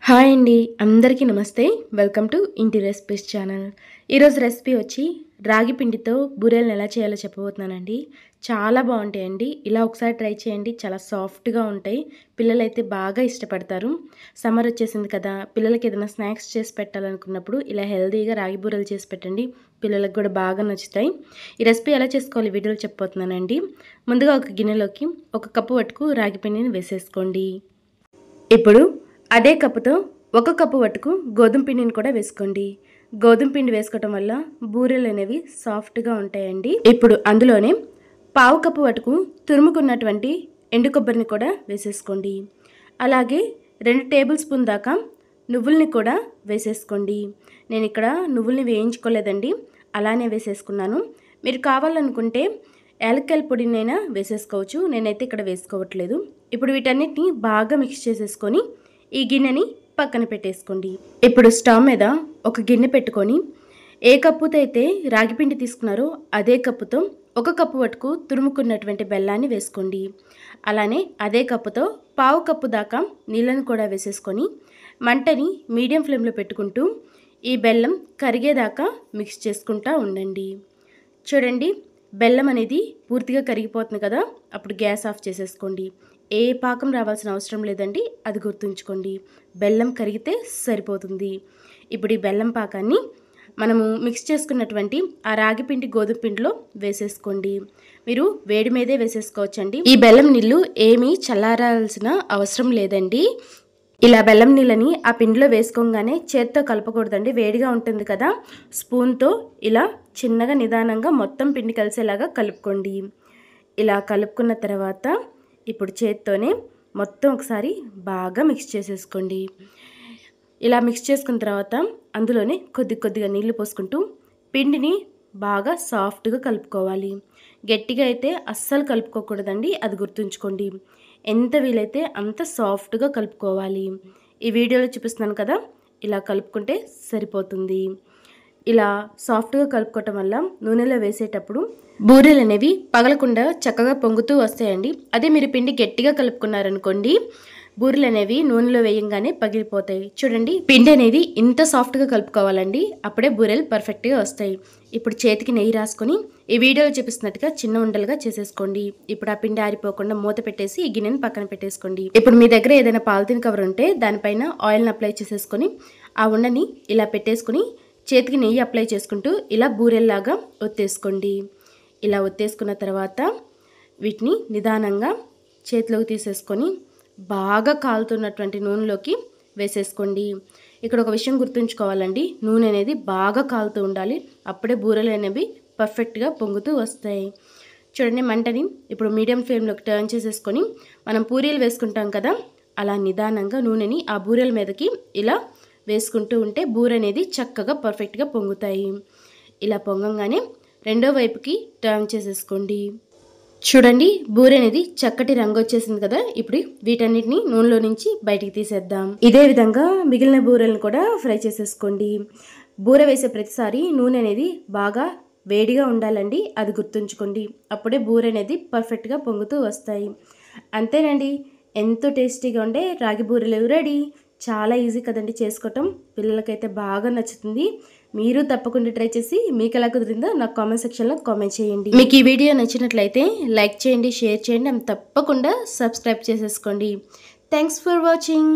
Hi అండి, అందరికీ నమస్తే. వెల్కమ్ టు ఇంటి రెసిపీస్ ఛానల్. ఈరోజు రెసిపీ వచ్చి రాగి పిండితో బూరెలను ఎలా చేయాలో చెప్పబోతున్నానండి. చాలా బాగుంటాయండి. ఇలా ఒకసారి ట్రై చేయండి, చాలా సాఫ్ట్గా ఉంటాయి. పిల్లలైతే బాగా ఇష్టపడతారు. సమ్మర్ వచ్చేసింది కదా, పిల్లలకి ఏదైనా స్నాక్స్ చేసి పెట్టాలనుకున్నప్పుడు ఇలా హెల్తీగా రాగి బూరెలు చేసి పెట్టండి. పిల్లలకు కూడా బాగా నచ్చుతాయి. ఈ రెసిపీ ఎలా చేసుకోవాలి వీడియోలో చెప్పబోతున్నానండి. ముందుగా ఒక గిన్నెలోకి 1 కప్పు వరకు రాగి పిండిని వేసేసుకోండి. ఇప్పుడు అదే కప్పుతో 1 కప్పు వరకు గోధుమ పిండిని కూడా వేసుకోండి. గోధుమ పిండి వేసుకోవటం వల్ల బూరెలు అనేవి సాఫ్ట్గా ఉంటాయండి. ఇప్పుడు అందులోనే 1/2 కప్పు వరకు తురుముకున్నటువంటి ఎండు కొబ్బరిని కూడా వేసేసుకోండి. అలాగే 2 టేబుల్ స్పూన్ దాకా నువ్వుల్ని కూడా వేసేసుకోండి. నేను ఇక్కడ నువ్వుల్ని వేయించుకోలేదండి, అలానే వేసేసుకున్నాను. మీరు కావాలనుకుంటే యాలక్కాయల పొడినైనా వేసేసుకోవచ్చు, నేనైతే ఇక్కడ వేసుకోవట్లేదు. ఇప్పుడు వీటన్నిటిని బాగా మిక్స్ చేసేసుకొని ఈ గిన్నెని పక్కన పెట్టేసుకోండి. ఇప్పుడు స్టవ్ మీద ఒక గిన్నె పెట్టుకొని ఏ కప్పుతో అయితే రాగిపిండి తీసుకున్నారో అదే కప్పుతో 1 కప్పు వరకు తురుముకున్నటువంటి బెల్లాన్ని వేసుకోండి. అలానే అదే కప్పుతో 1/2 కప్పు దాకా నీళ్ళను కూడా వేసేసుకొని మంటని మీడియం ఫ్లేమ్లో పెట్టుకుంటూ ఈ బెల్లం కరిగేదాకా మిక్స్ చేసుకుంటూ ఉండండి. చూడండి, బెల్లం అనేది పూర్తిగా కరిగిపోతుంది కదా, అప్పుడు గ్యాస్ ఆఫ్ చేసేసుకోండి. ఏ పాకం రావాల్సిన అవసరం లేదండి, అది గుర్తుంచుకోండి. బెల్లం కరిగితే సరిపోతుంది. ఇప్పుడు ఈ బెల్లం పాకాన్ని మనము మిక్స్ చేసుకున్నటువంటి ఆ రాగి పిండి గోధుమ పిండిలో వేసేసుకోండి. మీరు వేడి మీదే వేసేసుకోవచ్చండి. ఈ బెల్లం నీళ్ళు ఏమీ చల్లారాల్సిన అవసరం లేదండి. ఇలా బెల్లం నీళ్ళని ఆ పిండిలో వేసుకోగానే చేత్తో కలపకూడదండి, వేడిగా ఉంటుంది కదా. స్పూన్తో ఇలా చిన్నగా నిదానంగా మొత్తం పిండి కలిసేలాగా కలుపుకోండి. ఇలా కలుపుకున్న తర్వాత ఇప్పుడు చేత్తోనే మొత్తం ఒకసారి బాగా మిక్స్ చేసేసుకోండి. ఇలా మిక్స్ చేసుకున్న తర్వాత అందులోనే కొద్దిగా నీళ్లు పోసుకుంటూ పిండిని బాగా సాఫ్ట్గా కలుపుకోవాలి. గట్టిగా అయితే అస్సలు కలుపుకోకూడదండి, అది గుర్తుంచుకోండి. ఎంత వీలైతే అంత సాఫ్ట్గా కలుపుకోవాలి. ఈ వీడియోలో చూపిస్తున్నాను కదా, ఇలా కలుపుకుంటే సరిపోతుంది. ఇలా సాఫ్ట్గా కలుపుకోవటం వల్ల నూనెలో వేసేటప్పుడు బూరెలు అనేవి పగలకుండా చక్కగా పొంగుతూ వస్తాయండి. అదే మీరు పిండి గట్టిగా కలుపుకున్నారనుకోండి, బూరెలు అనేవి నూనెలో వేయంగానే పగిలిపోతాయి. చూడండి, పిండి అనేది ఇంత సాఫ్ట్గా కలుపుకోవాలండి, అప్పుడే బూరెలు పర్ఫెక్ట్గా వస్తాయి. ఇప్పుడు చేతికి నెయ్యి రాసుకొని ఈ వీడియోలో చూపిస్తున్నట్టుగా చిన్న ఉండలుగా చేసేసుకోండి. ఇప్పుడు ఆ పిండి ఆరిపోకుండా మూత పెట్టేసి ఈ గిన్నెని పక్కన పెట్టేసుకోండి. ఇప్పుడు మీ దగ్గర ఏదైనా పాలిథిన్ కవర్ ఉంటే దానిపైన ఆయిల్ని అప్లై చేసేసుకొని ఆ ఉండని ఇలా పెట్టేసుకుని చేతికి నెయ్యి అప్లై చేసుకుంటూ ఇలా బూరెల్లాగా ఒత్తేసుకోండి. ఇలా ఒత్తేసుకున్న తర్వాత వీటిని నిదానంగా చేతిలోకి తీసేసుకొని బాగా కాలుతున్నటువంటి నూనెలోకి వేసేసుకోండి. ఇక్కడ ఒక విషయం గుర్తుంచుకోవాలండి, నూనె అనేది బాగా కాలుతూ ఉండాలి, అప్పుడే బూరెలు అనేవి పర్ఫెక్ట్గా పొంగుతూ వస్తాయి. చూడండి, మంటని ఇప్పుడు మీడియం ఫ్లేమ్లోకి టర్న్ చేసేసుకొని మనం పూరీలు వేసుకుంటాం కదా, అలా నిదానంగా నూనెని ఆ బూరెల మీదకి ఇలా వేసుకుంటూ ఉంటే బూరె అనేది చక్కగా పర్ఫెక్ట్గా పొంగుతాయి. ఇలా పొంగంగానే రెండో వైపుకి టర్న్ చేసేసుకోండి. చూడండి, బూరె అనేది చక్కటి రంగు వచ్చేసింది కదా. ఇప్పుడు వీటన్నిటిని నూనెలో నుంచి బయటికి తీసేద్దాం. ఇదే విధంగా మిగిలిన బూరెలను కూడా ఫ్రై చేసేసుకోండి. బూరె వేసే ప్రతిసారి నూనె అనేది బాగా వేడిగా ఉండాలండి, అది గుర్తుంచుకోండి. అప్పుడే బూరె అనేది పర్ఫెక్ట్గా పొంగుతూ వస్తాయి. అంతేనండి, ఎంతో టేస్టీగా ఉండే రాగి బూరెలు రెడీ. చాలా ఈజీ కదండి చేసుకోవటం, పిల్లలకైతే బాగా నచ్చుతుంది. మీరు తప్పకుండా ట్రై చేసి మీకు ఎలా కుదిరిందో నాకు కామెంట్ సెక్షన్లో కామెంట్ చేయండి. మీకు ఈ వీడియో నచ్చినట్లయితే లైక్ చేయండి, షేర్ చేయండి, తప్పకుండా సబ్స్క్రైబ్ చేసేసుకోండి. Thanks for watching.